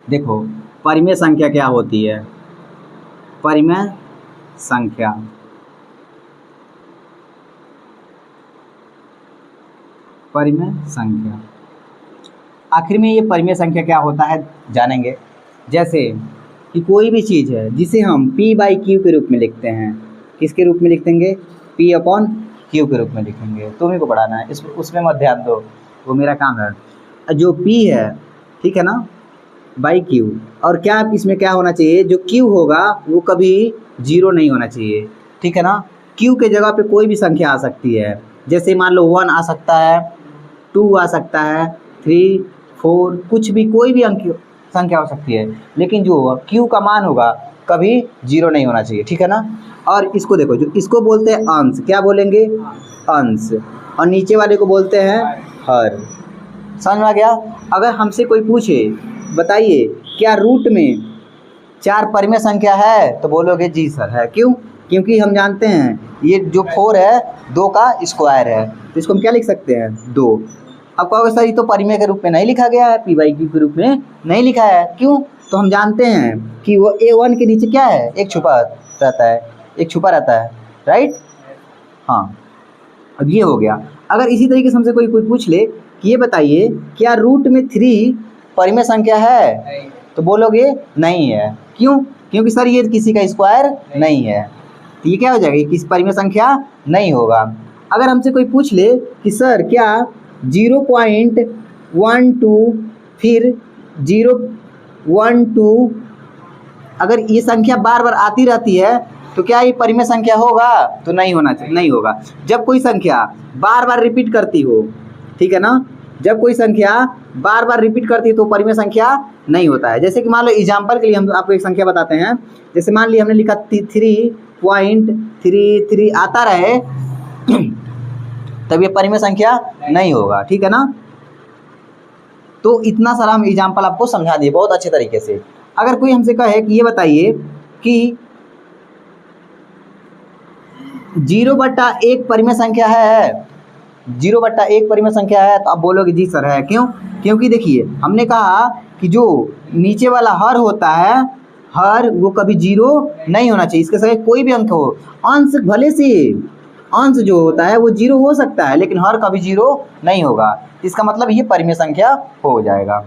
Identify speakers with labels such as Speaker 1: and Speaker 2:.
Speaker 1: देखो परिमेय संख्या क्या होती है? परिमेय संख्या आखिर में ये परिमेय संख्या क्या होता है जानेंगे। जैसे कि कोई भी चीज़ है जिसे हम P बाई क्यू के रूप में लिखते हैं, किसके रूप में लिख देंगे? P अपॉन क्यू के रूप में लिखेंगे। तुम्ही को पढ़ाना है, इस उसमें मत ध्यान दो, वो मेरा काम है। जो P है, ठीक है ना, बाई क्यू, और क्या इसमें क्या होना चाहिए? जो Q होगा वो कभी 0 नहीं होना चाहिए, ठीक है ना। Q के जगह पे कोई भी संख्या आ सकती है, जैसे मान लो 1 आ सकता है, 2 आ सकता है, 3, 4, कुछ भी, कोई भी अंक संख्या हो सकती है, लेकिन जो Q का मान होगा कभी 0 नहीं होना चाहिए, ठीक है ना। और इसको देखो, जो इसको बोलते हैं अंश, क्या बोलेंगे? अंश। और नीचे वाले को बोलते हैं हर। समझ में आ गया? अगर हमसे कोई पूछे बताइए क्या रूट में 4 परिमेय संख्या है, तो बोलोगे जी सर है। क्यों? क्योंकि हम जानते हैं ये जो 4 है 2 का स्क्वायर है, तो इसको हम क्या लिख सकते हैं? 2। अब कहोगे सर ये तो परिमेय के रूप में नहीं लिखा गया है, P बाई क्यू के रूप में नहीं लिखा है। क्यों? तो हम जानते हैं कि वो A1 के नीचे क्या है? एक छुपा रहता है, एक छुपा रहता है, राइट। हाँ, अब ये हो गया। अगर इसी तरीके से हमसे कोई पूछ ले कि ये बताइए क्या रूट में 3 परिमेय संख्या है, तो बोलोगे नहीं है। क्यों? क्योंकि सर ये किसी का स्क्वायर नहीं है, तो ये क्या हो जाएगा? ये किस परिमेय संख्या नहीं होगा। अगर हमसे कोई पूछ ले कि सर क्या 0.12 फिर 0.12 अगर ये संख्या बार बार आती रहती है तो क्या ये परिमेय संख्या होगा? तो नहीं होना चाहिए, नहीं होगा। जब कोई संख्या बार बार रिपीट करती हो, ठीक है ना, जब कोई संख्या बार बार रिपीट करती है तो परिमेय संख्या नहीं होता है। जैसे कि मान लो एग्जाम्पल के लिए हम आपको एक संख्या बताते हैं। जैसे मान ली हमने लिखा 3.33 आता रहे तब ये परिमेय संख्या नहीं होगा, ठीक है ना। तो इतना सारा हम एग्जाम्पल आपको समझा दिए बहुत अच्छे तरीके से। अगर कोई हमसे कहे कि ये बताइए कि 0/1 परिमेय संख्या है, 0/1 परिमेय संख्या है, तो आप बोलोगे जी सर है। क्यों? क्योंकि देखिए हमने कहा कि जो नीचे वाला हर होता है, हर वो कभी 0 नहीं होना चाहिए। इसके संग कोई भी अंक हो, अंश भले से अंश जो होता है वो 0 हो सकता है, लेकिन हर कभी 0 नहीं होगा। इसका मतलब ये परिमेय संख्या हो जाएगा।